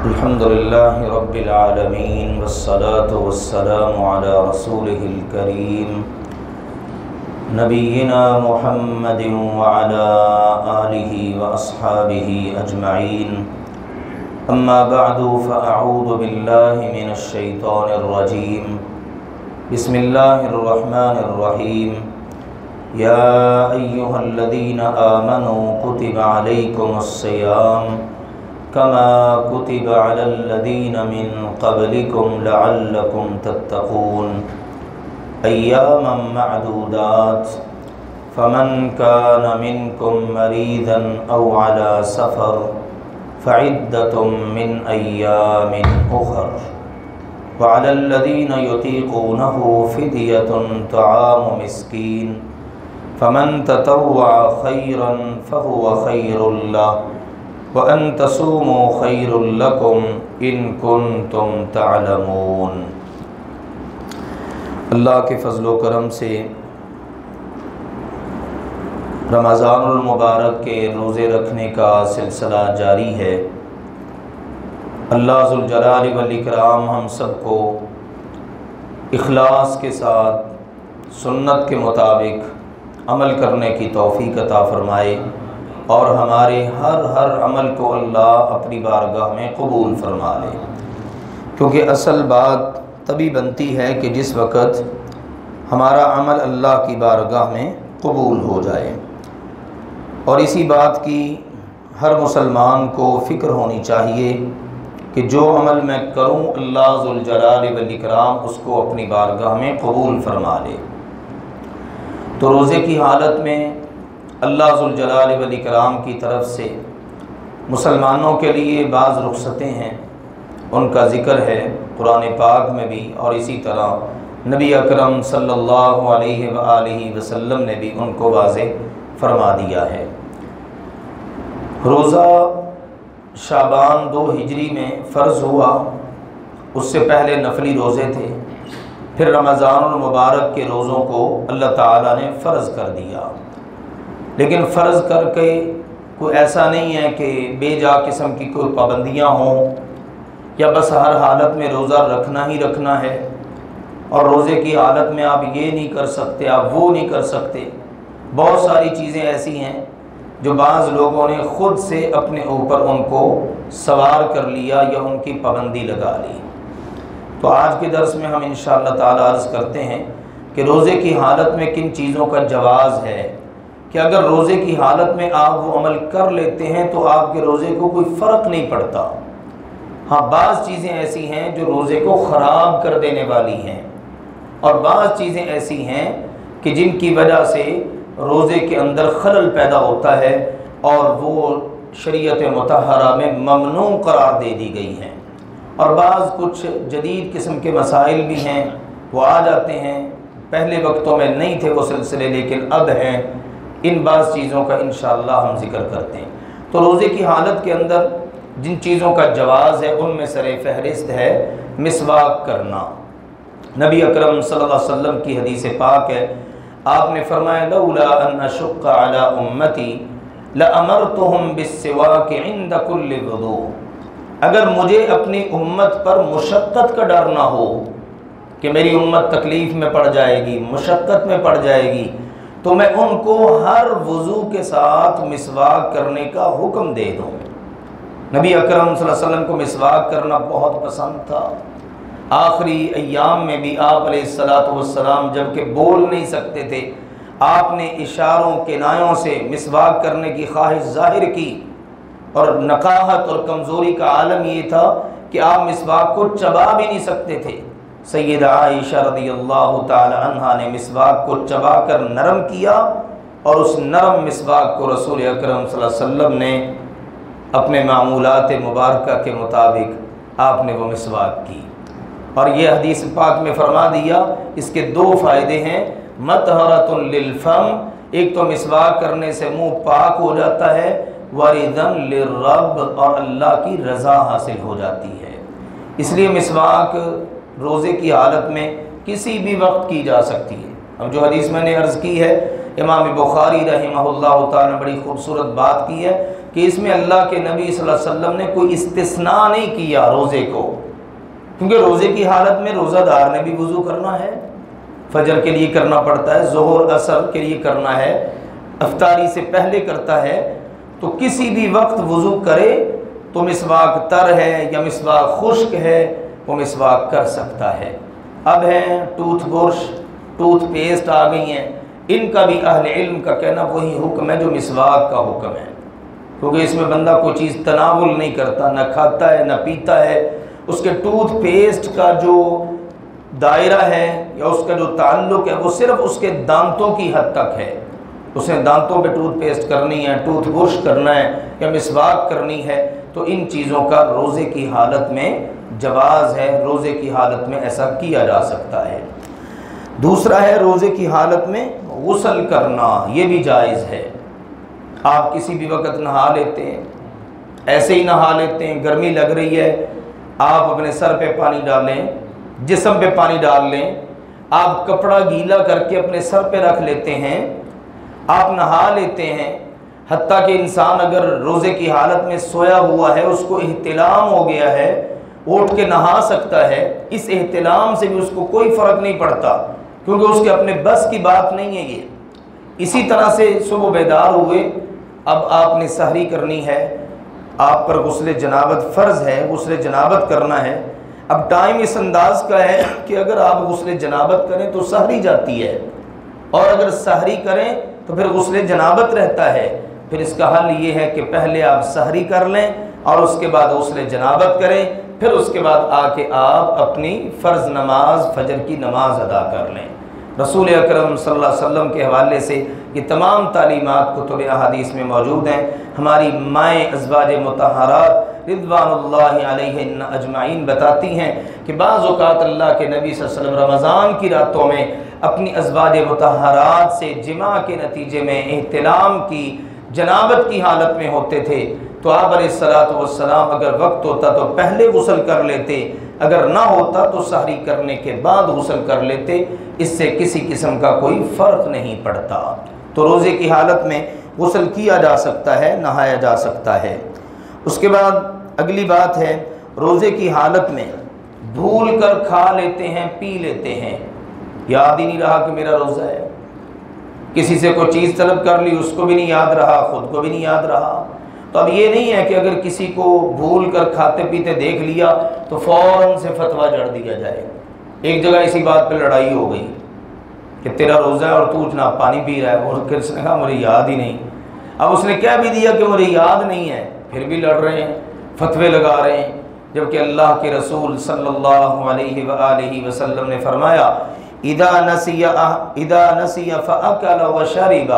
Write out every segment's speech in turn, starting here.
الحمد لله رب العالمين والصلاة والسلام على رسوله الكريم نبينا محمد وعلى آله وأصحابه أجمعين أما بعد فأعوذ بالله من الشيطان الرجيم بسم الله الرحمن الرحيم يا أيها الذين آمنوا كتب عليكم الصيام كما كتب على الذين من قبلكم لعلكم تتقون أياما معدودات فمن كان منكم مريضا أو على سفر فعدة من أيام أخر وعلى الذين يطيقونه فدية طعام مسكين فمن تطوع خيرا فهو خير له وَأَن تَصُومُوا خَيْرٌ لَكُمْ إِن كُنتُمْ تَعْلَمُونَ۔ اللہ کے فضل و کرم سے رمضان المبارک کے روزے رکھنے کا سلسلہ جاری ہے۔ اللہ ذوالجلال والاکرام ہم سب کو اخلاص کے ساتھ سنت کے مطابق عمل کرنے کی توفیق عطا فرمائے اور ہمارے ہر عمل کو اللہ اپنی بارگاہ میں قبول فرما لے، کیونکہ اصل بات تبھی بنتی ہے کہ جس وقت ہمارا عمل اللہ کی بارگاہ میں قبول ہو جائے، اور اسی بات کی ہر مسلمان کو فکر ہونی چاہیے کہ جو عمل میں کروں اللہ ذوالجلال والاکرام اس کو اپنی بارگاہ میں قبول فرما لے۔ تو روزے کی حالت میں اللہ ذوالجلال والاکرام کی طرف سے مسلمانوں کے لیے بعض رخصتیں ہیں، ان کا ذکر ہے قرآن پاک میں بھی، اور اسی طرح نبی اکرم صلی اللہ علیہ وآلہ وسلم نے بھی ان کو واضح فرما دیا ہے۔ روزہ شعبان 2 ہجری میں فرض ہوا، اس سے پہلے نفلی روزے تھے، پھر رمضان المبارک کے روزوں کو اللہ تعالیٰ نے فرض کر دیا، لیکن فرض کر کے کوئی ایسا نہیں ہے کہ بے جا قسم کی کوئی پابندیاں ہوں یا بس ہر حالت میں روزہ رکھنا ہی رکھنا ہے، اور روزے کی حالت میں آپ یہ نہیں کر سکتے، آپ وہ نہیں کر سکتے۔ بہت ساری چیزیں ایسی ہیں جو بعض لوگوں نے خود سے اپنے اوپر ان کو سوار کر لیا یا ان کی پابندی لگا لی۔ تو آج کے درس میں ہم انشاءاللہ تعالی عرض کرتے ہیں کہ روزے کی حالت میں کن چیزوں کا جواز ہے، کہ اگر روزے کی حالت میں آپ وہ عمل کر لیتے ہیں تو آپ کے روزے کو کوئی فرق نہیں پڑتا۔ ہاں، بعض چیزیں ایسی ہیں جو روزے کو خراب کر دینے والی ہیں، اور بعض چیزیں ایسی ہیں کہ جن کی وجہ سے روزے کے اندر خلل پیدا ہوتا ہے اور وہ شریعت مطہرہ میں ممنوع قرار دے دی گئی ہیں، اور بعض کچھ جدید قسم کے مسائل بھی ہیں، وہ آ جاتے ہیں، پہلے وقتوں میں نہیں تھے وہ سلسلے لیکن اب ہیں۔ ان بعض چیزوں کا انشاءاللہ ہم ذکر کرتے ہیں۔ تو روزے کی حالت کے اندر جن چیزوں کا جواز ہے ان میں سر فہرست ہے مسواک کرنا۔ نبی اکرم صلی اللہ علیہ وسلم کی حدیث پاک ہے، آپ نے فرمایا لولا ان اشق علی امتی لامرتهم بالسواک عند کل وضوء، اگر مجھے اپنی امت پر مشقت کا ڈر نہ ہو کہ میری امت تکلیف میں پڑ جائے گی، مشقت میں پڑ جائے گی، تو میں ان کو ہر وضو کے ساتھ مسواک کرنے کا حکم دے دوں۔ نبی اکرم صلی اللہ علیہ وسلم کو مسواک کرنا بہت پسند تھا۔ آخری ایام میں بھی آپ علیہ السلام جب کہ بول نہیں سکتے تھے، آپ نے اشاروں کنایوں سے مسواک کرنے کی خواہش ظاہر کی، اور نقاہت اور کمزوری کا عالم یہ تھا کہ آپ مسواک کو چبا بھی نہیں سکتے تھے۔ سیدہ عائشہ رضی اللہ تعالی عنہا نے مسواک کو چبا کر نرم کیا، اور اس نرم مسواک کو رسول اکرم صلی اللہ علیہ وسلم نے اپنے معمولات مبارکہ کے مطابق آپ نے وہ مسواک کی، اور یہ حدیث پاک میں فرما دیا اس کے 2 فائدے ہیں۔ مطہرۃ للفم، ایک تو مسواک کرنے سے منہ پاک ہو جاتا ہے، ورضا للرب، اور اللہ کی رضا حاصل ہو جاتی ہے۔ اس لیے مسواک روزے کی حالت میں کسی بھی وقت کی جا سکتی ہے۔ اب جو حدیث میں نے عرض کی ہے، امام بخاری رحمہ اللہ تعالیٰ نے بڑی خوبصورت بات کی ہے کہ اس میں اللہ کے نبی صلی اللہ علیہ وسلم نے کوئی استثناء نہیں کیا روزے کو، کیونکہ روزے کی حالت میں روزہ دار نے بھی وضو کرنا ہے، فجر کے لیے کرنا پڑتا ہے، ظہر عصر کے لیے کرنا ہے، افطاری سے پہلے کرتا ہے، تو کسی بھی وقت وضو کرے تو مسواک تر ہے یا مسواک خشک ہے وہ مسواک کر سکتا ہے۔ اب ہیں ٹوتھ برش، ٹوتھ پیسٹ آ گئی ہیں، ان کا بھی اہل علم کا کہنا وہی حکم ہے جو مسواک کا حکم ہے، کیونکہ اس میں بندہ کوئی چیز تناول نہیں کرتا، نہ کھاتا ہے نہ پیتا ہے، اس کے ٹوتھ پیسٹ کا جو دائرہ ہے یا اس کا جو تعلق ہے وہ صرف اس کے دانتوں کی حد تک ہے، اس نے دانتوں پہ ٹوتھ پیسٹ کرنی ہے، ٹوتھ برش کرنا ہے یا مسواک کرنی ہے، تو ان چیزوں کا روزے کی حالت میں جواز ہے، روزے کی حالت میں ایسا کیا جا سکتا ہے۔ دوسرا ہے روزے کی حالت میں غسل کرنا، یہ بھی جائز ہے۔ آپ کسی بھی وقت نہا لیتے ہیں، ایسے ہی نہا لیتے ہیں، گرمی لگ رہی ہے، آپ اپنے سر پہ پانی ڈالیں، جسم پہ پانی ڈال لیں، آپ کپڑا گیلا کر کے اپنے سر پہ رکھ لیتے ہیں، آپ نہا لیتے ہیں، حتیٰ کہ انسان اگر روزے کی حالت میں سویا ہوا ہے، اس کو احتلام ہو گیا ہے، اٹھ کے نہا سکتا ہے، اس احتلام سے بھی اس کو کوئی فرق نہیں پڑتا، کیونکہ اس کے اپنے بس کی بات نہیں ہے یہ۔ اسی طرح سے صبح بیدار ہوئے، اب آپ نے سحری کرنی ہے، آپ پر غسل جنابت فرض ہے، غسل جنابت کرنا ہے۔ اب ٹائم اس انداز کا ہے کہ اگر آپ غسل جنابت کریں تو سحری جاتی ہے، اور اگر سحری کریں تو پھر غسل جنابت رہتا ہے۔ پھر اس کا حل یہ ہے کہ پہلے آپ سحری کر لیں اور اس کے بعد غسل جنابت کریں، پھر اس کے بعد آ کے آپ اپنی فرض نماز فجر کی نماز ادا کر لیں۔ رسول اکرم صلی اللہ علیہ وسلم کے حوالے سے یہ تمام تعلیمات کتب احادیث میں موجود ہیں۔ ہماری مائیں ازواج مطہرات رضوان اللہ علیہن اجمعین بتاتی ہیں کہ بعض اوقات اللہ کے نبی صلی اللہ علیہ وسلم رمضان کی راتوں میں اپنی ازواج مطہرات سے جماع کے نتیجے میں احتلام کی جنابت کی حالت میں ہوتے تھے، تو آپ علیہ الصلوۃ والسلام اگر وقت ہوتا تو پہلے غسل کر لیتے، اگر نہ ہوتا تو سحری کرنے کے بعد غسل کر لیتے، اس سے کسی قسم کا کوئی فرق نہیں پڑتا۔ تو روزے کی حالت میں غسل کیا جا سکتا ہے، نہایا جا سکتا ہے۔ اس کے بعد اگلی بات ہے، روزے کی حالت میں بھول کر کھا لیتے ہیں، پی لیتے ہیں، یاد ہی نہیں رہا کہ میرا روزہ ہے، کسی سے کوئی چیز طلب کر لی، اس کو بھی نہیں یاد رہا، خود کو بھی نہیں یاد رہا۔ تو اب یہ نہیں ہے کہ اگر کسی کو بھول کر کھاتے پیتے دیکھ لیا تو فوراً سے فتویٰ جڑ دیا جائے۔ ایک جگہ اسی بات پہ لڑائی ہو گئی کہ تیرا روزہ ہے اور تو اتنا پانی پی رہا ہے، اور پھر اس نے کہا مجھے یاد ہی نہیں۔ اب اس نے کہہ بھی دیا کہ مجھے یاد نہیں ہے، پھر بھی لڑ رہے ہیں، فتوے لگا رہے ہیں، جبکہ اللہ کے رسول صلی اللہ علیہ وآلہ وسلم نے فرمایا اذا نسی فاکل وشرب،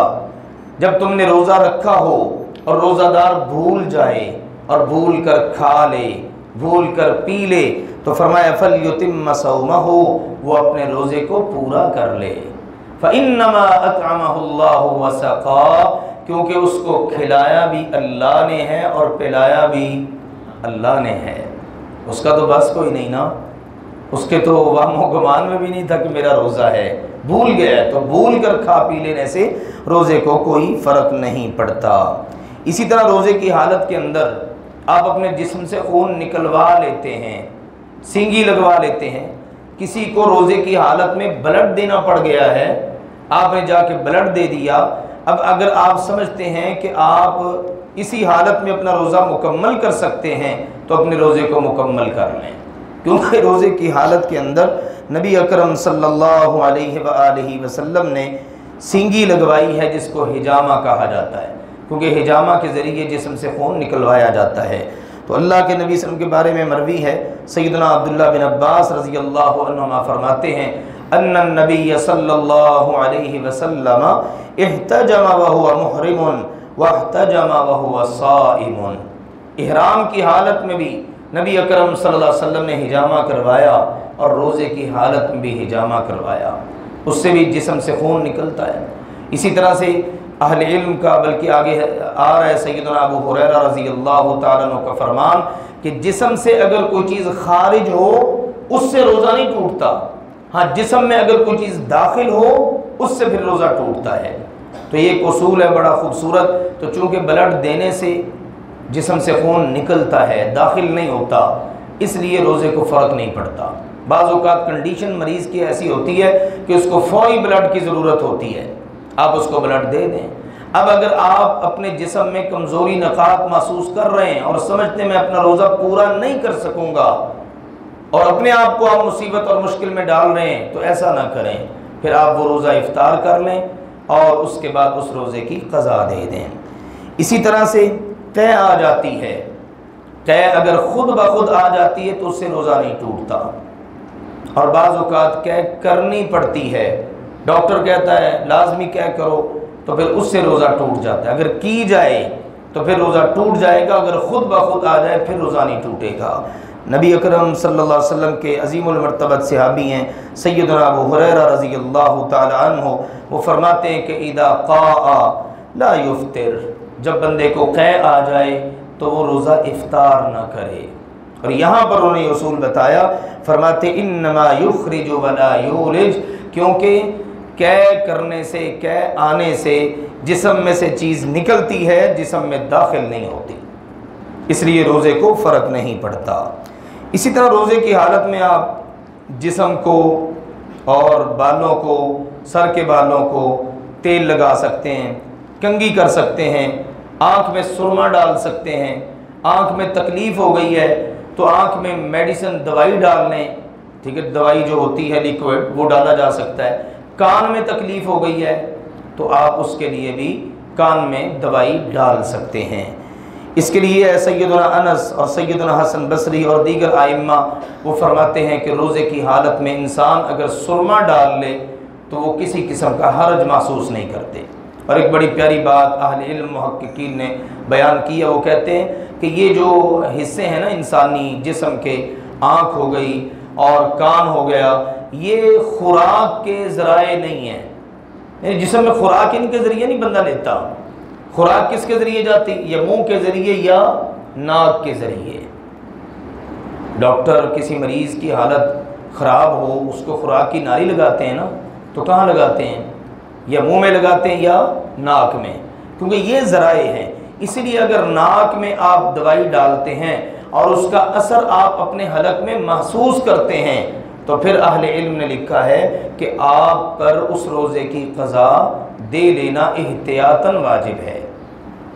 جب تم نے روزہ رکھا ہو اور روزہ دار بھول جائے اور بھول کر کھا لے، بھول کر پی لے، تو فرمایا فلیتم صومہ، وہ اپنے روزے کو پورا کر لے، فانما اطعمہ اللہ وسقا، کیونکہ اس کو کھلایا بھی اللہ نے ہے اور پلایا بھی اللہ نے ہے۔ اس کا تو بس کوئی نہیں نا، اس کے تو وہم و گمان میں بھی نہیں تھا کہ میرا روزہ ہے، بھول گیا ہے، تو بھول کر کھا پی لینے سے روزے کو کوئی فرق نہیں پڑتا۔ اسی طرح روزے کی حالت کے اندر آپ اپنے جسم سے خون نکلوا لیتے ہیں، سینگی لگوا لیتے ہیں۔ کسی کو روزے کی حالت میں بلڈ دینا پڑ گیا ہے، آپ نے جا کے بلڈ دے دیا، اب اگر آپ سمجھتے ہیں کہ آپ اسی حالت میں اپنا روزہ مکمل کر سکتے ہیں تو اپنے روزے کو مکمل کر لیں، کیونکہ روزے کی حالت کے اندر نبی اکرم صلی اللہ علیہ وآلہ وسلم نے سینگی لگوائی ہے جس کو حجامہ کہا جاتا ہے، کیونکہ حجامہ کے ذریعے جسم سے خون نکلوایا جاتا ہے۔ تو اللہ کے نبی صلی اللہ علیہ وسلم کے بارے میں مروی ہے، سیدنا عبداللہ بن عباس رضی اللہ عنہما فرماتے ہیں ان النبی صلی اللہ علیہ وسلم احتجم وهو محرم واحتجم وهو صائم، احرام کی حالت میں بھی نبی اکرم صلی اللہ علیہ وسلم نے حجامہ کروایا اور روزے کی حالت میں بھی حجامہ کروایا، اس سے بھی جسم سے خون نکلتا ہے۔ اسی طرح سے اہل علم کا بلکہ آگے آ رہا ہے سیدنا ابو ہریرہ رضی اللہ تعالیٰ عنہ کا فرمان کہ جسم سے اگر کوئی چیز خارج ہو اس سے روزہ نہیں ٹوٹتا، ہاں جسم میں اگر کوئی چیز داخل ہو اس سے پھر روزہ ٹوٹتا ہے۔ تو یہ ایک اصول ہے بڑا خوبصورت۔ تو چونکہ بلڈ دینے سے جسم سے خون نکلتا ہے، داخل نہیں ہوتا، اس لیے روزے کو فرق نہیں پڑتا۔ بعض اوقات کنڈیشن مریض کی ایسی ہوتی ہے کہ اس کو فوری بلڈ کی ضرورت ہوتی ہے، آپ اس کو بلڈ دے دیں۔ اب اگر آپ اپنے جسم میں کمزوری نقاط محسوس کر رہے ہیں اور سمجھتے میں اپنا روزہ پورا نہیں کر سکوں گا اور اپنے آپ کو آپ مصیبت اور مشکل میں ڈال رہے ہیں، تو ایسا نہ کریں، پھر آپ وہ روزہ افطار کر لیں اور اس کے بعد اس روزے کی قضا دے دیں۔ اسی طرح سے قے آ جاتی ہے، قے اگر خود بخود آ جاتی ہے تو اس سے روزہ نہیں ٹوٹتا، اور بعض اوقات قے کرنی پڑتی ہے، ڈاکٹر کہتا ہے لازمی قے کرو، تو پھر اس سے روزہ ٹوٹ جاتا ہے۔ اگر کی جائے تو پھر روزہ ٹوٹ جائے گا، اگر خود بخود آ جائے پھر روزہ نہیں ٹوٹے گا۔ نبی اکرم صلی اللہ علیہ وسلم کے عظیم المرتبت صحابی ہیں سیدنا ابو ہریرہ رضی اللہ تعالی عنہ، وہ فرماتے ہیں کہ اذا قاء لا یفطر، جب بندے کو قے آ جائے تو وہ روزہ افطار نہ کرے۔ اور یہاں پر انہوں نے اصول بتایا، فرماتے انما یخرج ولا یولج، کیونکہ قے کرنے سے، قے آنے سے جسم میں سے چیز نکلتی ہے، جسم میں داخل نہیں ہوتی، اس لیے روزے کو فرق نہیں پڑتا۔ اسی طرح روزے کی حالت میں آپ جسم کو اور بالوں کو، سر کے بالوں کو تیل لگا سکتے ہیں، کنگھی کر سکتے ہیں، آنکھ میں سرما ڈال سکتے ہیں، آنکھ میں تکلیف ہو گئی ہے تو آنکھ میں میڈیسن دوائی ڈال لیں، ٹھیک ہے، دوائی جو ہوتی ہے لیکوڈ وہ ڈالا جا سکتا ہے۔ کان میں تکلیف ہو گئی ہے تو آپ اس کے لیے بھی کان میں دوائی ڈال سکتے ہیں۔ اس کے لیے سیدنا انس اور سیدنا حسن بصری اور دیگر ائمہ وہ فرماتے ہیں کہ روزے کی حالت میں انسان اگر سرما ڈال لے تو وہ کسی قسم کا حرج محسوس نہیں کرتے۔ اور ایک بڑی پیاری بات اہل علم محققین نے بیان کی ہے، وہ کہتے ہیں کہ یہ جو حصے ہیں نا انسانی جسم کے، آنکھ ہو گئی اور کان ہو گیا، یہ خوراک کے ذرائع نہیں ہیں، یعنی جسم میں خوراک ان کے ذریعے نہیں بندہ لیتا۔ خوراک کس کے ذریعے جاتی؟ یا منہ کے ذریعے یا ناک کے ذریعے۔ ڈاکٹر کسی مریض کی حالت خراب ہو اس کو خوراک کی نالی لگاتے ہیں نا، تو کہاں لگاتے ہیں؟ یا منہ میں لگاتے ہیں یا ناک میں، کیونکہ یہ ذرائع ہیں۔ اسی لیے اگر ناک میں آپ دوائی ڈالتے ہیں اور اس کا اثر آپ اپنے حلق میں محسوس کرتے ہیں تو پھر اہل علم نے لکھا ہے کہ آپ پر اس روزے کی قضا دے لینا احتیاطاً واجب ہے۔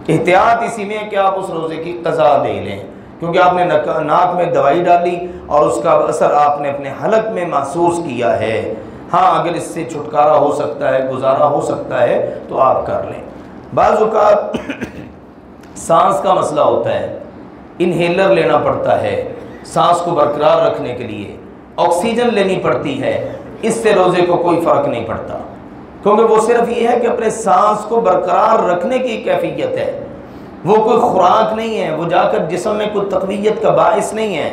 احتیاط اسی میں ہے کہ آپ اس روزے کی قضا دے لیں، کیونکہ آپ نے ناک میں دوائی ڈالی اور اس کا اثر آپ نے اپنے حلق میں محسوس کیا ہے۔ ہاں اگر اس سے چھٹکارا ہو سکتا ہے، گزارا ہو سکتا ہے تو آپ کر لیں۔ بعض اوقات سانس کا مسئلہ ہوتا ہے، انہیلر لینا پڑتا ہے سانس کو برقرار رکھنے کے لیے، آکسیجن لینی پڑتی ہے، اس سے روزے کو کوئی فرق نہیں پڑتا، کیونکہ وہ صرف یہ ہے کہ اپنے سانس کو برقرار رکھنے کی کیفیت ہے، وہ کوئی خوراک نہیں ہے، وہ جا کر جسم میں کوئی تقویت کا باعث نہیں ہے،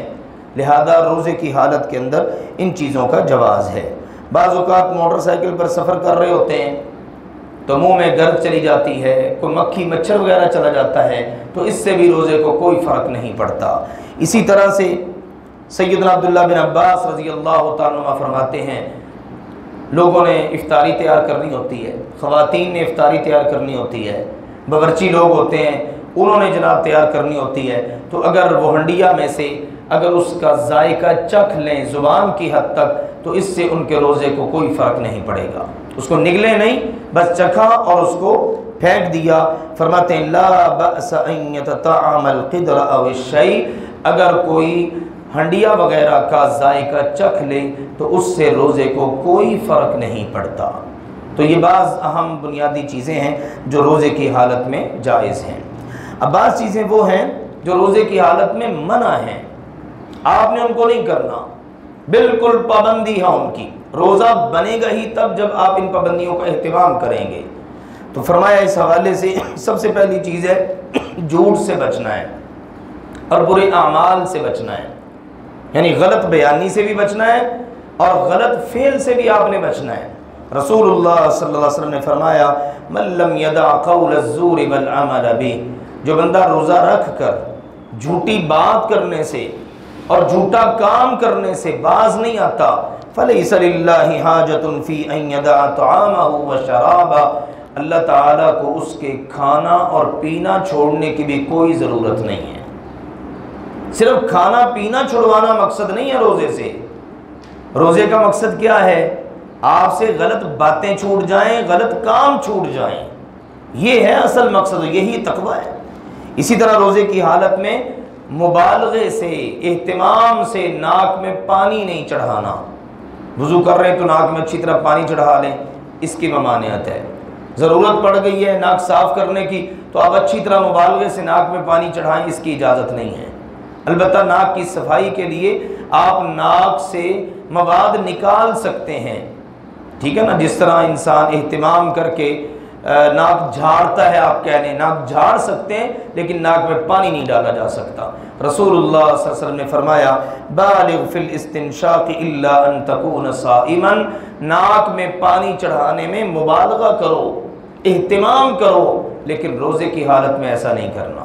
لہذا روزے کی حالت کے اندر ان چیزوں کا جواز ہے۔ بعض اوقات موٹر سائیکل پر سفر کر رہے ہوتے ہیں تو منہ میں گرد چلی جاتی ہے، کوئی مکھی مچھر وغیرہ چلا جاتا ہے، تو اس سے بھی روزے کو کوئی فرق نہیں پڑتا۔ اسی طرح سے سیدنا عبداللہ بن عباس رضی اللہ تعالیٰ عنہ فرماتے ہیں لوگوں نے افطاری تیار کرنی ہوتی ہے، خواتین نے افطاری تیار کرنی ہوتی ہے، باورچی لوگ ہوتے ہیں انہوں نے جناب تیار کرنی ہوتی ہے، تو اگر وہ ہنڈیا میں سے اگر اس کا ذائقہ چکھ لیں زبان کی حد تک تو اس سے ان کے روزے کو کوئی فرق نہیں پڑے گا، اس کو نگلے نہیں، بس چکھا اور اس کو پھینک دیا۔ فرماتے ہیں لا بأس ان يتطعم القدر او الشيء، اگر کوئی ہنڈیا وغیرہ کا ذائقہ چکھ لے تو اس سے روزے کو کوئی فرق نہیں پڑتا۔ تو یہ بعض اہم بنیادی چیزیں ہیں جو روزے کی حالت میں جائز ہیں۔ اب بعض چیزیں وہ ہیں جو روزے کی حالت میں منع ہیں، آپ نے ان کو نہیں کرنا، بالکل پابندی ہے ان کی، روزہ بنے گا ہی تب جب آپ ان پابندیوں کا اہتمام کریں گے۔ تو فرمایا اس حوالے سے سب سے پہلی چیز ہے جھوٹ سے بچنا ہے اور برے اعمال سے بچنا ہے، یعنی غلط بیانی سے بھی بچنا ہے اور غلط فعل سے بھی آپ نے بچنا ہے۔ رسول اللہ صلی اللہ علیہ وسلم نے فرمایا من لم يدع قول الزور والعمل به، جو بندہ روزہ رکھ کر جھوٹی بات کرنے سے اور جھوٹا کام کرنے سے باز نہیں آتا، فلیس للہ حاجۃ فی ان یدع طعامہ وشرابہ، اللہ تعالیٰ کو اس کے کھانا اور پینا چھوڑنے کی بھی کوئی ضرورت نہیں ہے۔ صرف کھانا پینا چھڑوانا مقصد نہیں ہے روزے سے۔ روزے کا مقصد کیا ہے؟ آپ سے غلط باتیں چھوٹ جائیں، غلط کام چھوٹ جائیں، یہ ہے اصل مقصد، یہی تقویٰ ہے۔ اسی طرح روزے کی حالت میں مبالغے سے، اہتمام سے ناک میں پانی نہیں چڑھانا۔ وضو کر رہے ہیں تو ناک میں اچھی طرح پانی چڑھا لیں، اس کی ممانعت ہے۔ ضرورت پڑ گئی ہے ناک صاف کرنے کی تو آپ اچھی طرح مبالغے سے ناک میں پانی چڑھائیں، اس کی اجازت نہیں ہے۔ البتہ ناک کی صفائی کے لیے آپ ناک سے مواد نکال سکتے ہیں، ٹھیک ہے نا، جس طرح انسان اہتمام کر کے ناک جھاڑتا ہے، آپ کہہ لیں ناک جھاڑ سکتے ہیں لیکن ناک میں پانی نہیں ڈالا جا سکتا۔ رسول اللہ صلی اللہ علیہ وسلم نے فرمایا بالغ فی الاستنشاق الا ان تکون صائما، ناک میں پانی چڑھانے میں مبالغہ کرو، اہتمام کرو، لیکن روزے کی حالت میں ایسا نہیں کرنا۔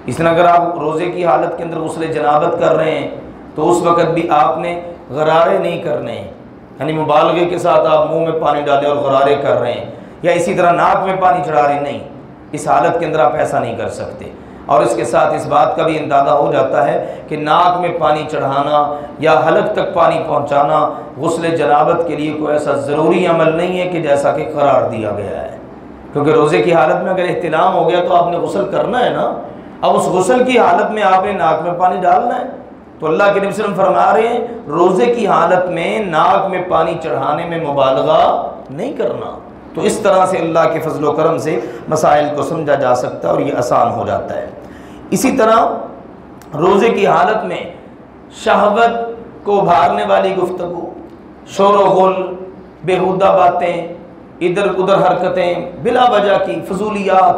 اس طرح اگر آپ روزے کی حالت کے اندر غسل جنابت کر رہے ہیں تو اس وقت بھی آپ نے غرارے نہیں کرنے ہیں، یعنی مبالغے کے ساتھ آپ منہ میں پانی ڈالیں اور غرارے کر رہے ہیں، یا اسی طرح ناک میں پانی چڑھا رہے ہیں، نہیں، اس حالت کے اندر آپ ایسا نہیں کر سکتے۔ اور اس کے ساتھ اس بات کا بھی اندازہ ہو جاتا ہے کہ ناک میں پانی چڑھانا یا حلق تک پانی پہنچانا غسل جنابت کے لیے کوئی ایسا ضروری عمل نہیں ہے کہ جیسا کہ قرار دیا گیا ہے، کیونکہ روزے کی حالت میں اگر احتلام ہو گیا تو آپ نے غسل کرنا ہے نا۔ اب اس غسل کی حالت میں آپ نے ناک میں پانی ڈالنا ہے، تو اللہ کے نبی صلی اللہ علیہ وسلم فرما رہے ہیں روزے کی حالت میں ناک میں پانی چڑھانے میں مبالغہ نہیں کرنا۔ تو اس طرح سے اللہ کے فضل و کرم سے مسائل کو سمجھا جا سکتا ہے اور یہ آسان ہو جاتا ہے۔ اسی طرح روزے کی حالت میں شہوت کو بھارنے والی گفتگو، شور و غل، بیہودہ باتیں، ادھر ادھر حرکتیں، بلا وجہ کی فضولیات،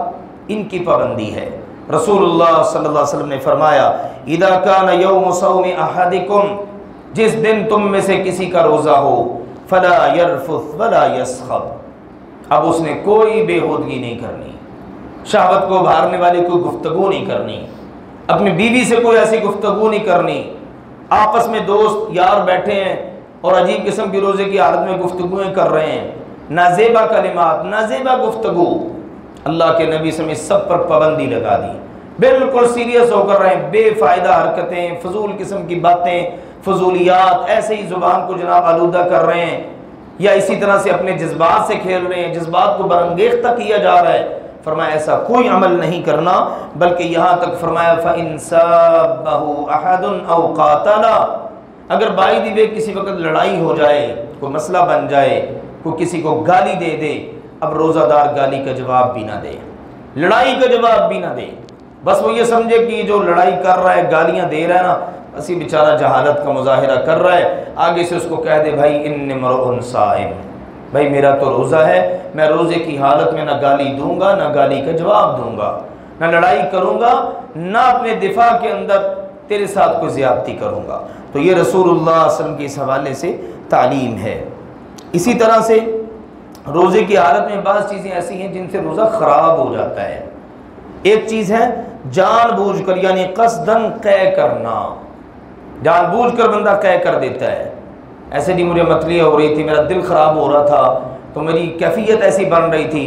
ان کی پابندی ہے۔ رسول اللہ صلی اللہ علیہ وسلم نے فرمایا اذا کان یوم صوم احدکم، جس دن تم میں سے کسی کا روزہ ہو، فلا یرفث ولا یسخب، اب اس نے کوئی بےہودگی نہیں کرنی، شہوت کو بھارنے والی کوئی گفتگو نہیں کرنی، اپنی بیوی سے کوئی ایسی گفتگو نہیں کرنی، آپس میں دوست یار بیٹھے ہیں اور عجیب قسم کی روزے کی حالت میں گفتگویں کر رہے ہیں، نازیبا کلمات، نازیبا گفتگو، اللہ کے نبی سے سب پر پابندی لگا دی، بالکل سیریس ہو کر رہے ہیں، بے فائدہ حرکتیں، فضول قسم کی باتیں، فضولیات، ایسے ہی زبان کو جناب آلودہ کر رہے ہیں، یا اسی طرح سے اپنے جذبات سے کھیل رہے ہیں، جذبات کو برانگیختہ کیا جا رہا ہے۔ فرمایا ایسا کوئی عمل نہیں کرنا، بلکہ یہاں تک فرمایا فَإِن سَابَّهُ أَحَدٌ أَوْ قَاتَلَ، اگر بائی دی وے کسی وقت لڑائی ہو جائے، کوئی مسئلہ بن جائے، کوئی کسی کو گالی دے دے، اب روزہ دار گالی کا جواب بھی نہ دے، لڑائی کا جواب بھی نہ دے، بس وہ یہ سمجھے کہ جو لڑائی کر رہا ہے، گالیاں دے رہا ہے نا، اسی بیچارہ جہالت کا مظاہرہ کر رہا ہے، آگے سے اس کو کہہ دے بھائی ان امرؤ صائم، بھائی میرا تو روزہ ہے، میں روزے کی حالت میں نہ گالی دوں گا، نہ گالی کا جواب دوں گا، نہ لڑائی کروں گا، نہ اپنے دفاع کے اندر تیرے ساتھ کوئی زیادتی کروں گا۔ تو یہ رسول اللہ صلی اللہ علیہ وسلم کے اس حوالے سے تعلیم ہے۔ اسی طرح سے روزے کی حالت میں بعض چیزیں ایسی ہیں جن سے روزہ خراب ہو جاتا ہے۔ ایک چیز ہے جان بوجھ کر، یعنی قصدن قے کرنا، جان بوجھ کر بندہ قے کر دیتا ہے، ایسے نہیں مجھے متلی ہو رہی تھی، میرا دل خراب ہو رہا تھا، تو میری کیفیت ایسی بن رہی تھی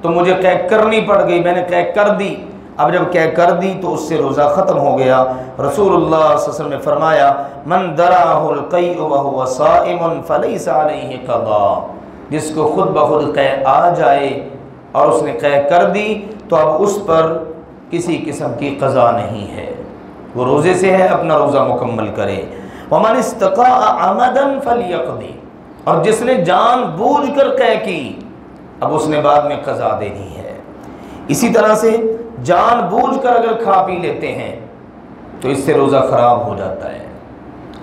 تو مجھے قے کرنی پڑ گئی، میں نے قے کر دی، اب جب قے کر دی تو اس سے روزہ ختم ہو گیا۔ رسول اللہ صلی اللہ علیہ وسلم نے فرمایا من درعہ القیء وهو صائم فلیس علیہ قضاء، جس کو خود بخود قے آ جائے اور اس نے قے کر دی تو اب اس پر کسی قسم کی قضا نہیں ہے، وہ روزے سے ہے، اپنا روزہ مکمل کرے۔ ومن استطاع عمدا فلیقضی، اور جس نے جان بوجھ کر قے کی اب اس نے بعد میں قضا دینی ہے۔ اسی طرح سے جان بوجھ کر اگر کھا پی لیتے ہیں تو اس سے روزہ خراب ہو جاتا ہے۔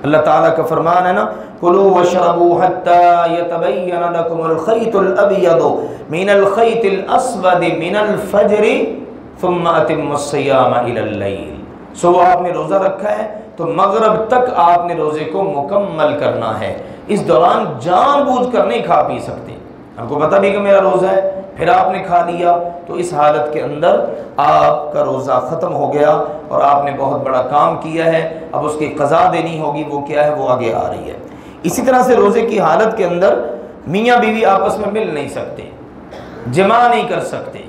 اللہ تعالیٰ کا فرمان ہے نا کلوا واشربوا حتى يتبين لكم الخيط الابيض من الخيط الاسود من الفجر ثم اتموا الصيام الى الليل، صبح آپ نے روزہ رکھا ہے تو مغرب تک آپ نے روزے کو مکمل کرنا ہے، اس دوران جان بوجھ کر نہیں کھا پی سکتے، آپ کو پتہ بھی کہ میرا روزہ ہے پھر آپ نے کھا لیا تو اس حالت کے اندر آپ کا روزہ ختم ہو گیا اور آپ نے بہت بڑا کام کیا ہے، اب اس کی قضا دینی ہوگی، وہ کیا ہے وہ آگے آ رہی ہے۔ اسی طرح سے روزے کی حالت کے اندر میاں بیوی آپس میں مل نہیں سکتے، جمع نہیں کر سکتے،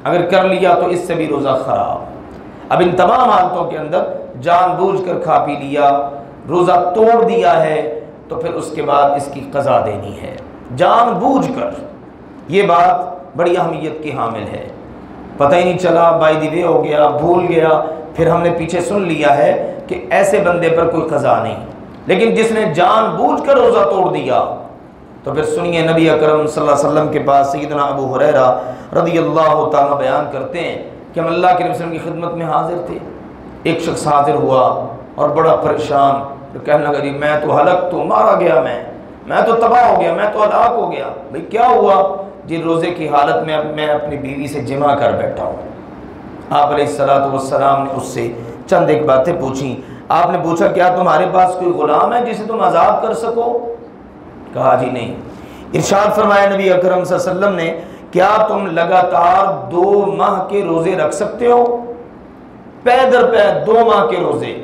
اگر کر لیا تو اس سے بھی روزہ خراب۔ اب ان تمام حالتوں کے اندر جان بوجھ کر کھا پی لیا، روزہ توڑ دیا ہے، تو پھر اس کے بعد اس کی قضا دینی ہے جان بوجھ کر۔ یہ بات بڑی اہمیت کی حامل ہے، پتہ ہی نہیں چلا، بائی دی وے ہو گیا، بھول گیا، پھر ہم نے پیچھے سن لیا ہے کہ ایسے بندے پر کوئی قضا نہیں۔ لیکن جس نے جان بوجھ کر روزہ توڑ دیا، تو پھر سنیے نبی اکرم صلی اللہ علیہ وسلم کے پاس سیدنا ابو ہریرہ رضی اللہ تعالیٰ بیان کرتے ہیں کہ ہم اللہ کے نبی صلی اللہ علیہ وسلم کی خدمت میں حاضر تھے، ایک شخص حاضر ہوا اور بڑا پریشان، تو کہنے لگا جی میں تو ہلاک، تو مارا گیا، میں تو تباہ ہو گیا، میں تو ہلاک ہو گیا۔ بھئی کیا ہوا؟ جی روزے کی حالت میں میں اپنی بیوی سے جمع کر بیٹھا ہوں۔ آپ علیہ السلام نے اس سے چند ایک باتیں پوچھیں۔ آپ نے پوچھا کیا تمہارے پاس کوئی غلام ہے جسے تم آزاد کر سکو؟ کہا جی نہیں۔ ارشاد فرمایا نبی اکرم صلی اللہ علیہ وسلم نے کیا تم لگاتار 2 ماہ کے روزے رکھ سکتے ہو؟ پے در پے 2 ماہ کے روزے،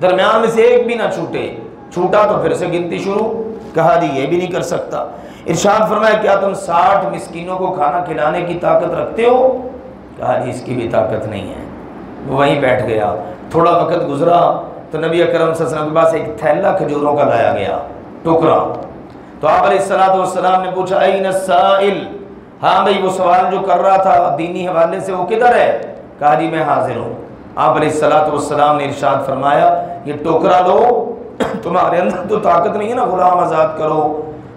درمیان میں سے ایک بھی نہ چھوٹے، چھوٹا تو پھر سے گنتی شروع۔ کہا جی یہ بھی نہیں کر سکتا۔ ارشاد فرمایا کیا تم 60 مسکینوں کو کھانا کھلانے کی طاقت رکھتے ہو؟ کہا جی اس کی بھی طاقت نہیں ہے۔ وہ وہیں بیٹھ گیا۔ تھوڑا وقت گزرا تو نبی اکرم صلی اللہ علیہ وسلم کے پاس ایک تھیلا کھجوروں کا لایا گیا، ٹکرا۔ تو آپ علیہ السلام نے پوچھا این السائل، ہاں بھئی وہ سوال جو کر رہا تھا دینی حوالے سے وہ کدھر ہے؟ کہا جی میں حاضر ہوں۔ آپ علیہ السلام نے ارشاد فرمایا یہ ٹوکرا لو، تمہارے اندر تو طاقت نہیں ہے نا، غلام آزاد کرو،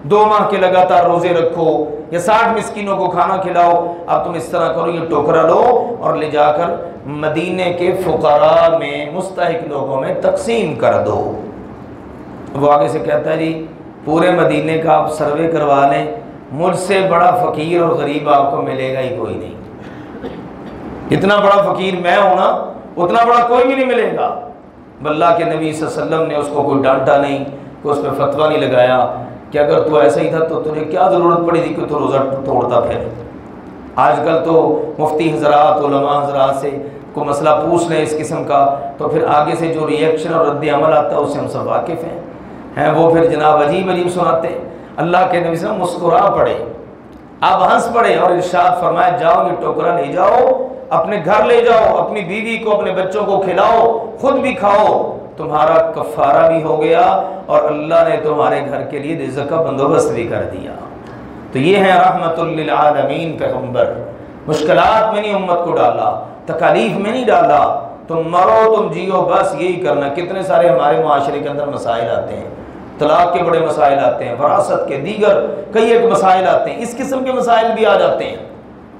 2 ماہ کے لگاتار روزے رکھو یا 60 مسکینوں کو کھانا کھلاؤ، اب تم اس طرح کرو، یہ ٹوکرا لو اور لے جا کر مدینے کے فقراء میں، مستحق لوگوں میں تقسیم کر دو۔ وہ آگے سے کہتا ہے جی پورے مدینے کا آپ سروے کروا لیں، مجھ سے بڑا فقیر اور غریب آپ کو ملے گا ہی کوئی نہیں، جتنا بڑا فقیر میں ہوں نا اتنا بڑا کوئی بھی نہیں ملے گا۔ اللہ کے نبی صلی اللہ علیہ وسلم نے اس کو کوئی ڈانٹا نہیں، کوئی اس پہ فتویٰ نہیں لگایا کہ اگر تو ایسا ہی تھا تو تجھے کیا ضرورت پڑی تھی کہ تو روزہ توڑتا پھر۔ آج کل تو مفتی حضرات، علماء حضرات سے کوئی مسئلہ پوچھ لیں اس قسم کا تو پھر آگے سے جو ری ایکشن اور رد عمل آتا ہے اس سے ہم سب واقف ہیں، وہ پھر جناب عجیب عجیب سناتے ہیں۔ اللہ کے نبی صلی اللہ علیہ وسلم مسکرا پڑے، آپ ہنس پڑے اور ارشاد فرمایا جاؤ یہ ٹوکرا لے جاؤ، اپنے گھر لے جاؤ، اپنی بیوی کو اپنے بچوں کو کھلاؤ، خود بھی کھاؤ، تمہارا کفارہ بھی ہو گیا اور اللہ نے تمہارے گھر کے لیے رزق کا بندوبست بھی کر دیا۔ تو یہ ہے رحمت للعالمین پیغمبر، مشکلات میں نہیں امت کو ڈالا، تکالیف میں نہیں ڈالا، تم مرو تم جیو بس یہی کرنا۔ کتنے سارے ہمارے معاشرے کے اندر مسائل آتے ہیں، طلاق کے بڑے مسائل آتے ہیں، وراثت کے دیگر کئی ایک مسائل آتے ہیں، اس قسم کے مسائل بھی آ جاتے ہیں۔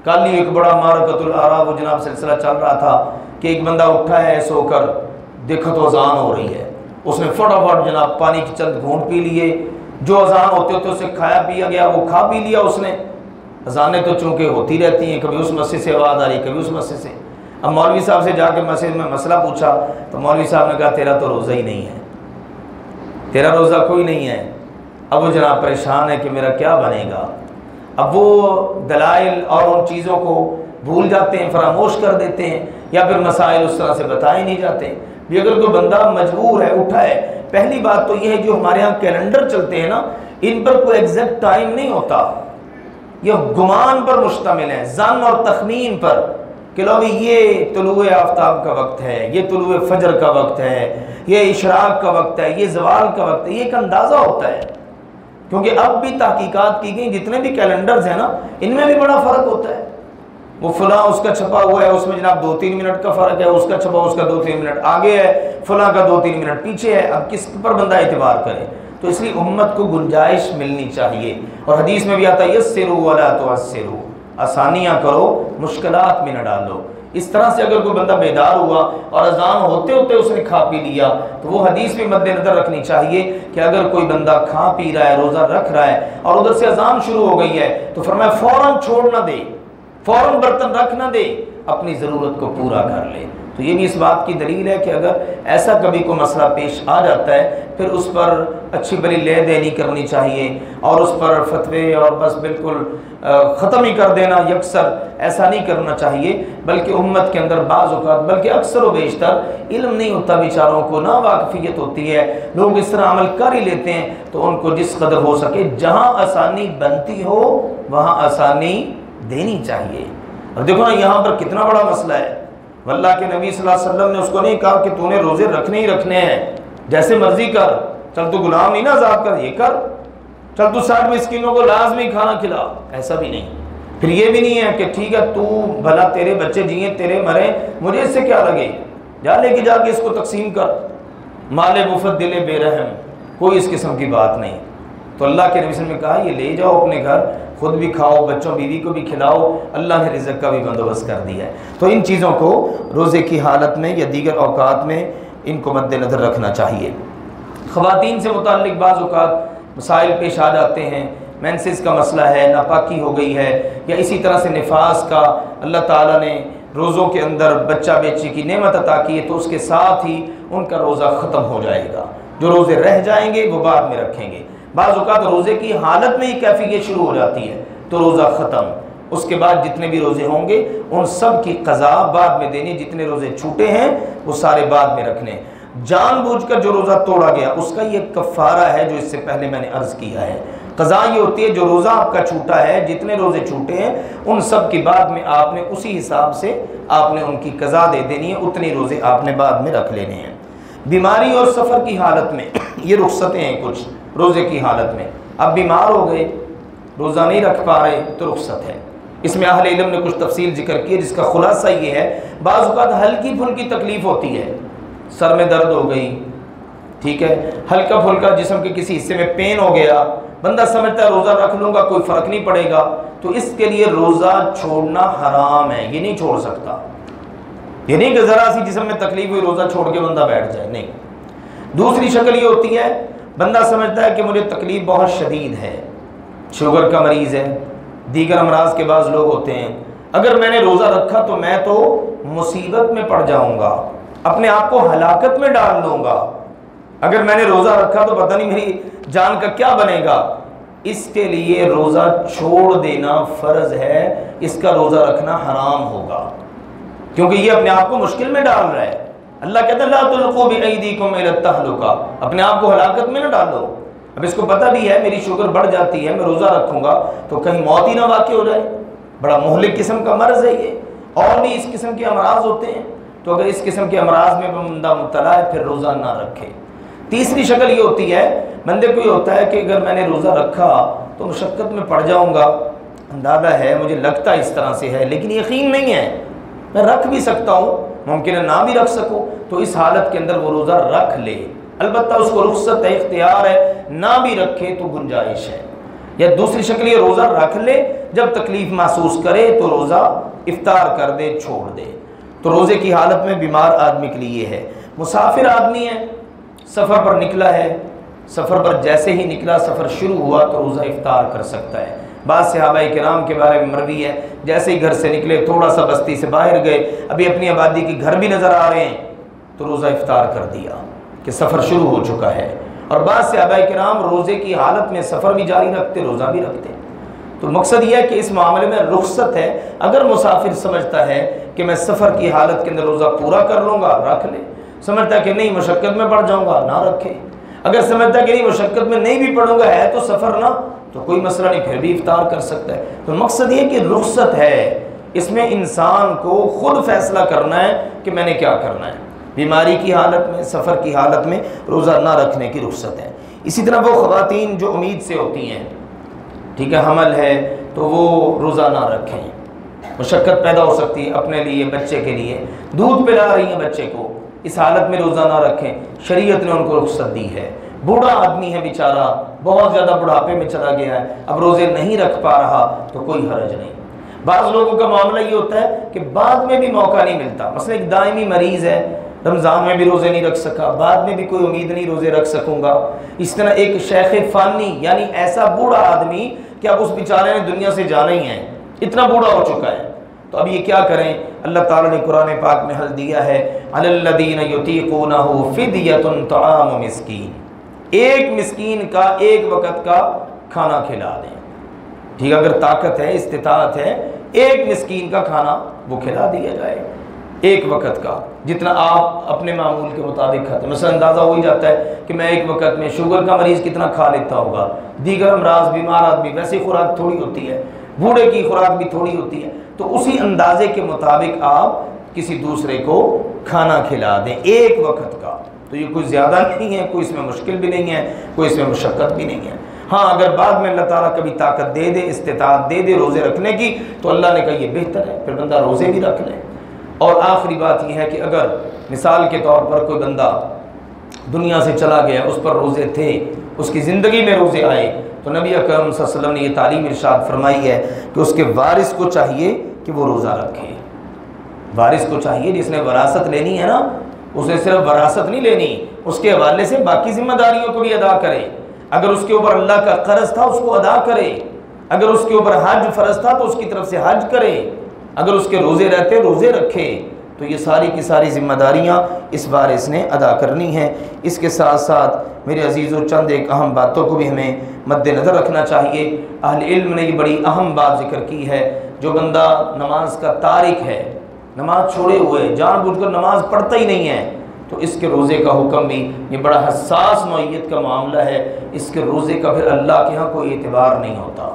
کل ہی ایک بڑا معرکۃ الآراء وہ جناب سلسلہ چل رہا تھا کہ ایک بندہ اٹھا ہے سو کر، دیکھا تو اذان ہو رہی ہے، اس نے فٹافٹ جناب پانی کی چند گھونٹ پی لیے، جو اذان ہوتے ہوتے اسے کھایا پیا گیا، وہ کھا پی لیا اس نے۔ اذانیں تو چونکہ ہوتی رہتی ہیں، کبھی اس مسجد سے آواز آ رہی کبھی اس مسجد سے۔ اب مولوی صاحب سے جا کے مسجد میں مسئلہ پوچھا تو مولوی صاحب نے کہا تیرا تو روزہ ہی نہیں ہے، تیرا روزہ کوئی نہیں ہے۔ اب وہ جناب پریشان ہے کہ میرا کیا بنے گا۔ اب وہ دلائل اور ان چیزوں کو بھول جاتے ہیں، فراموش کر دیتے ہیں، یا پھر مسائل اس طرح سے بتائے نہیں جاتے۔ بھی اگر کوئی بندہ مجبور ہے اٹھا ہے، پہلی بات تو یہ ہے جو ہمارے ہاں کیلنڈر چلتے ہیں نا، ان پر کوئی ایگزیکٹ ٹائم نہیں ہوتا، یہ گمان پر مشتمل ہے، ظن اور تخمین پر کہ لو بھی یہ طلوع آفتاب کا وقت ہے، یہ طلوع فجر کا وقت ہے، یہ اشراق کا وقت ہے، یہ زوال کا وقت ہے، یہ ایک اندازہ ہوتا ہے۔ کیونکہ اب بھی تحقیقات کی گئی، جتنے بھی کیلنڈرز ہیں نا ان میں بھی بڑا فرق ہوتا ہے۔ وہ فلاں اس کا چھپا ہوا ہے، اس میں جناب 2-3 منٹ کا فرق ہے، اس کا چھپا اس کا 2-3 منٹ آگے ہے، فلاں کا 2-3 منٹ پیچھے ہے۔ اب کس پر بندہ اعتبار کرے؟ تو اس لیے امت کو گنجائش ملنی چاہیے، اور حدیث میں بھی آتا ہے یسروا ولا تعسروا، آسانیاں کرو مشکلات میں نہ ڈالو۔ اس طرح سے اگر کوئی بندہ بیدار ہوا اور اذان ہوتے ہوتے اس نے کھا پی لیا تو وہ حدیث بھی مد نظر رکھنی چاہیے کہ اگر کوئی بندہ کھا پی رہا ہے، روزہ رکھ رہا ہے اور ادھر سے اذان شروع ہو گئی ہے تو فرمایا فوراً چھوڑ نہ دے، فوراً برتن رکھ نہ دے، اپنی ضرورت کو پورا کر لے۔ تو یہ بھی اس بات کی دلیل ہے کہ اگر ایسا کبھی کوئی مسئلہ پیش آ جاتا ہے پھر اس پر اچھی بلی لے دینی کرنی چاہیے، اور اس پر فتوے اور بس بالکل ختم ہی کر دینا یکسر ایسا نہیں کرنا چاہیے، بلکہ امت کے اندر بعض اوقات بلکہ اکثر و بیشتر علم نہیں ہوتا، بیچاروں کو نا واقفیت ہوتی ہے، لوگ اس طرح عمل کر ہی لیتے ہیں۔ تو ان کو جس قدر ہو سکے جہاں آسانی بنتی ہو وہاں آسانی دینی چاہیے۔ اب دیکھو نا یہاں پر کتنا بڑا مسئلہ ہے، اللہ کے نبی صلی اللہ علیہ وسلم نے اس کو نہیں کہا کہ تو نے روزے رکھنے ہی رکھنے ہیں، جیسے مرضی کر، چل تو غلام نہیں نا آزاد کر، یہ کر، چل تو 60 مسکینوں کو لازمی کھانا کھلا، ایسا بھی نہیں۔ پھر یہ بھی نہیں ہے کہ ٹھیک ہے تو بھلا تیرے بچے جئیں تیرے مریں، مجھے اس سے کیا لگے، جا لے کے جا کے اس کو تقسیم کر، مال مفضل بے رحم، کوئی اس قسم کی بات نہیں۔ تو اللہ کے نبی صلی اللہ علیہ وسلم نے کہا یہ لے جاؤ اپنے گھر، خود بھی کھاؤ، بچوں بیوی کو بھی کھلاؤ، اللہ نے رزق کا بھی بندوبست کر دیا ہے۔ تو ان چیزوں کو روزے کی حالت میں یا دیگر اوقات میں ان کو مد نظر رکھنا چاہیے۔ خواتین سے متعلق بعض اوقات مسائل پیش آ جاتے ہیں، مینسز کا مسئلہ ہے، ناپاکی ہو گئی ہے، یا اسی طرح سے نفاس کا، اللہ تعالیٰ نے روزوں کے اندر بچہ بیچے کی نعمت عطا کی ہے تو اس کے ساتھ ہی ان کا روزہ ختم ہو جائے گا، جو روزے رہ جائیں گے وہ بعد میں رکھیں گے۔ بعض اوقات روزے کی حالت میں ہی کیفیت شروع ہو جاتی ہے تو روزہ ختم، اس کے بعد جتنے بھی روزے ہوں گے ان سب کی قضا بعد میں دینی، جتنے روزے چھوٹے ہیں وہ سارے بعد میں رکھنے۔ جان بوجھ کر جو روزہ توڑا گیا اس کا یہ کفارہ ہے جو اس سے پہلے میں نے عرض کیا ہے۔ قضا یہ ہوتی ہے جو روزہ آپ کا چھوٹا ہے، جتنے روزے چھوٹے ہیں ان سب کے بعد میں آپ نے اسی حساب سے آپ نے ان کی قضا دے دینی ہے، اتنے روزے آپ نے بعد میں رکھ لینے ہیں۔ بیماری اور سفر کی حالت میں یہ رخصتیں ہیں کچھ روزے کی حالت میں، اب بیمار ہو گئے روزہ نہیں رکھ پا رہے تو رخصت ہے۔ اس میں اہل علم نے کچھ تفصیل ذکر کی ہے جس کا خلاصہ یہ ہے، بعض اوقات ہلکی پھلکی تکلیف ہوتی ہے، سر میں درد ہو گئی، ٹھیک ہے، ہلکا پھلکا جسم کے کسی حصے میں پین ہو گیا، بندہ سمجھتا ہے روزہ رکھ لوں گا کوئی فرق نہیں پڑے گا، تو اس کے لیے روزہ چھوڑنا حرام ہے، یہ نہیں چھوڑ سکتا۔ یہ نہیں کہ ذرا سی جسم میں تکلیف ہوئی روزہ چھوڑ کے بندہ بیٹھ جائے، نہیں۔ دوسری شکل یہ ہوتی ہے بندہ سمجھتا ہے کہ مجھے تکلیف بہت شدید ہے، شوگر کا مریض ہے، دیگر امراض کے بعض لوگ ہوتے ہیں، اگر میں نے روزہ رکھا تو میں تو مصیبت میں پڑ جاؤں گا، اپنے آپ کو ہلاکت میں ڈال لوں گا، اگر میں نے روزہ رکھا تو پتہ نہیں میری جان کا کیا بنے گا۔ اس کے لیے روزہ چھوڑ دینا فرض ہے، اس کا روزہ رکھنا حرام ہوگا، کیونکہ یہ اپنے آپ کو مشکل میں ڈال رہا ہے۔ اللہ کہتا ہے لا تلقوا بأیدیکم الی التہلکہ، اپنے آپ کو ہلاکت میں نہ ڈالو۔ اب اس کو پتہ بھی ہے میری شوگر بڑھ جاتی ہے، میں روزہ رکھوں گا تو کہیں موت ہی نہ واقع ہو جائے، بڑا مہلک قسم کا مرض ہے یہ، اور بھی اس قسم کے امراض ہوتے ہیں، تو اگر اس قسم کے امراض میں بندہ مبتلا ہے پھر روزہ نہ رکھے۔ تیسری شکل یہ ہوتی ہے بندے کو یہ ہوتا ہے کہ اگر میں نے روزہ رکھا تو مشقت میں پڑ جاؤں گا، اندازہ ہے مجھے لگتا اس طرح سے ہے لیکن یقین نہیں ہے، میں رکھ بھی سکتا ہوں، ممکن ہے نہ بھی رکھ سکوں، تو اس حالت کے اندر وہ روزہ رکھ لے، البتہ اس کو رخصت ہے، اختیار ہے، نہ بھی رکھے تو گنجائش ہے۔ یا دوسری شکل یہ روزہ رکھ لے، جب تکلیف محسوس کرے تو روزہ افطار کر دے، چھوڑ دے۔ تو روزے کی حالت میں بیمار آدمی کے لیے ہے۔ مسافر آدمی ہے، سفر پر نکلا ہے، سفر پر جیسے ہی نکلا سفر شروع ہوا تو روزہ افطار کر سکتا ہے۔ بعض صحابہ کرام کے بارے میں مروی ہے جیسے ہی گھر سے نکلے تھوڑا سا بستی سے باہر گئے، ابھی اپنی آبادی کے گھر بھی نظر آ رہے ہیں تو روزہ افطار کر دیا کہ سفر شروع ہو چکا ہے۔ اور بعض صحابہ کرام روزے کی حالت میں سفر بھی جاری رکھتے، روزہ بھی رکھتے۔ تو مقصد یہ ہے کہ اس معاملے میں رخصت ہے، اگر مسافر سمجھتا ہے کہ میں سفر کی حالت کے اندر روزہ پورا کر لوں گا رکھ لے، سمجھتا ہے کہ نہیں مشقت میں پڑ جاؤں گا نہ رکھے، اگر سمجھتا ہے کہ نہیں مشقت میں نہیں بھی پڑوں گا ہے تو سفر نہ، تو کوئی مسئلہ نہیں، پھر بھی افطار کر سکتا ہے۔ تو مقصد یہ کہ رخصت ہے، اس میں انسان کو خود فیصلہ کرنا ہے کہ میں نے کیا کرنا ہے۔ بیماری کی حالت میں، سفر کی حالت میں روزہ نہ رکھنے کی رخصت ہے۔ اسی طرح وہ خواتین جو امید سے ہوتی ہیں، ٹھیک ہے، حمل ہے تو وہ روزہ نہ رکھیں، مشقت پیدا ہو سکتی ہے اپنے لیے، بچے کے لیے، دودھ پلا رہی ہیں بچے کو، اس حالت میں روزہ نہ رکھیں، شریعت نے ان کو رخصت دی ہے۔ بوڑھا آدمی ہے بیچارہ، بہت زیادہ بڑھاپے میں چلا گیا ہے، اب روزے نہیں رکھ پا رہا تو کوئی حرج نہیں۔ بعض لوگوں کا معاملہ یہ ہوتا ہے کہ بعد میں بھی موقع نہیں ملتا، مثلا ایک دائمی مریض ہے، رمضان میں بھی روزے نہیں رکھ سکا، بعد میں بھی کوئی امید نہیں روزے رکھ سکوں گا۔ اس طرح ایک شیخ فانی یعنی ایسا بوڑھا آدمی کہ اب اس بیچارے نے دنیا سے جانا ہی ہے، اتنا بوڑھا ہو چکا ہے، تو اب یہ کیا کریں؟ اللہ تعالیٰ نے قرآن پاک میں حل دیا ہے علی الذین یطیقونہ فدیۃ طعام مسکین، ایک مسکین کا ایک وقت کا کھانا کھلا دیں، ٹھیک ہے، اگر طاقت ہے استطاعت ہے ایک مسکین کا کھانا وہ کھلا دیا جائے، ایک وقت کا، جتنا آپ اپنے معمول کے مطابق کھاتے ہیں۔ مثلا اندازہ ہو ہی جاتا ہے کہ میں ایک وقت میں شوگر کا مریض کتنا کھا لیتا ہوگا، دیگر امراض بیمار آدمی ویسے خوراک تھوڑی ہوتی ہے، بوڑھے کی خوراک بھی تھوڑی ہوتی ہے، تو اسی اندازے کے مطابق آپ کسی دوسرے کو کھانا کھلا دیں ایک وقت کا. تو یہ کوئی زیادہ نہیں ہے، کوئی اس میں مشکل بھی نہیں ہے، کوئی اس میں مشقت بھی نہیں ہے. ہاں اگر بعد میں اللہ تعالیٰ کبھی طاقت دے دے، استطاعت دے دے روزے رکھنے کی، تو اللہ نے کہا یہ بہتر ہے، پھر بندہ روزے بھی رکھ لے. اور آخری بات یہ ہے کہ اگر مثال کے طور پر کوئی بندہ دنیا سے چلا گیا، اس پر روزے تھے، اس کی زندگی میں روزے آئے، تو نبی اکرم صلی اللہ علیہ وسلم نے یہ تعلیم ارشاد فرمائی ہے کہ اس کے وارث کو چاہیے کہ وہ روزہ رکھے. وارث کو چاہیے، جس نے وراثت لینی ہے نا، اسے صرف وراثت نہیں لینی، اس کے حوالے سے باقی ذمہ داریوں کو بھی ادا کرے. اگر اس کے اوپر اللہ کا قرض تھا اس کو ادا کرے، اگر اس کے اوپر حج فرض تھا تو اس کی طرف سے حج کرے، اگر اس کے روزے رہتے روزے رکھے. تو یہ ساری کی ساری ذمہ داریاں اس وارث نے ادا کرنی ہیں. اس کے ساتھ ساتھ میرے عزیزوں چند ایک اہم باتوں کو بھی ہمیں مد نظر رکھنا چاہیے. اہل علم نے یہ بڑی اہم بات ذکر کی ہے، جو بندہ نماز کا تارک ہے، نماز چھوڑے ہوئے، جان بوجھ کر نماز پڑھتا ہی نہیں ہے، تو اس کے روزے کا حکم بھی یہ بڑا حساس نوعیت کا معاملہ ہے. اس کے روزے کا پھر اللہ کے ہاں کوئی اعتبار نہیں ہوتا،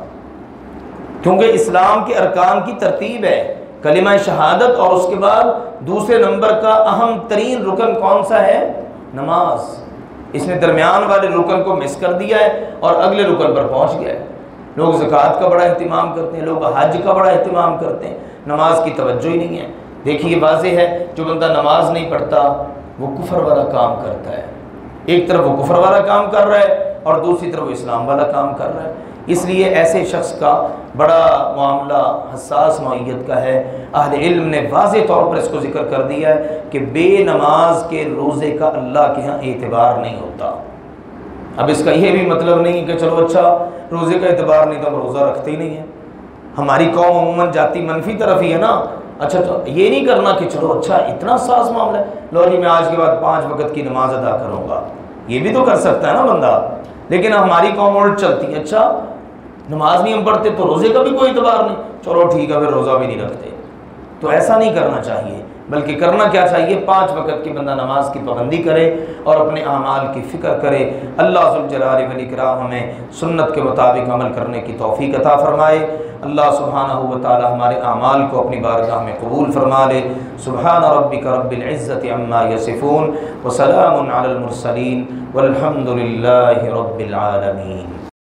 کیونکہ اسلام کے ارکان کی ترتیب ہے کلمہ شہادت، اور اس کے بعد دوسرے نمبر کا اہم ترین رکن کون سا ہے؟ نماز. اس نے درمیان والے رکن کو مس کر دیا ہے اور اگلے رکن پر پہنچ گیا ہے. لوگ زکوٰۃ کا بڑا اہتمام کرتے ہیں، لوگ حج کا بڑا اہتمام کرتے ہیں، نماز کی توجہ ہی نہیں ہے. دیکھیے واضح ہے، جو بندہ نماز نہیں پڑھتا وہ کفر والا کام کرتا ہے. ایک طرف وہ کفر والا کام کر رہا ہے اور دوسری طرف وہ اسلام والا کام کر رہا ہے. اس لیے ایسے شخص کا بڑا معاملہ حساس نوعیت کا ہے. اہل علم نے واضح طور پر اس کو ذکر کر دیا ہے کہ بے نماز کے روزے کا اللہ کے ہاں اعتبار نہیں ہوتا. اب اس کا یہ بھی مطلب نہیں کہ چلو اچھا روزے کا اعتبار نہیں تو ہم روزہ رکھتے ہی نہیں ہیں. ہماری قوم عموماً جاتی منفی طرف ہی ہے نا. اچھا تو یہ نہیں کرنا کہ چلو اچھا اتنا حساس معاملہ ہے، لو جی میں آج کے بعد 5 وقت کی نماز ادا کروں گا. یہ بھی تو کر سکتا ہے نا بندہ، لیکن ہماری قوم الٹ چلتی ہے. اچھا نماز نہیں ہم پڑھتے تو روزے کا بھی کوئی اعتبار نہیں، چلو ٹھیک ہے پھر روزہ بھی نہیں رکھتے. تو ایسا نہیں کرنا چاہیے، بلکہ کرنا کیا چاہیے؟ 5 وقت کی بندہ نماز کی پابندی کرے اور اپنے اعمال کی فکر کرے. اللہ ذوالجلال والاکرام ہمیں سنت کے مطابق عمل کرنے کی توفیق عطا فرمائے. اللہ سبحانہ و تعالی ہمارے اعمال کو اپنی بارگاہ میں قبول فرما لے. سبحان ربک رب العزت عما یصفون وسلام علی المرسلین والحمد للہ رب العالمین.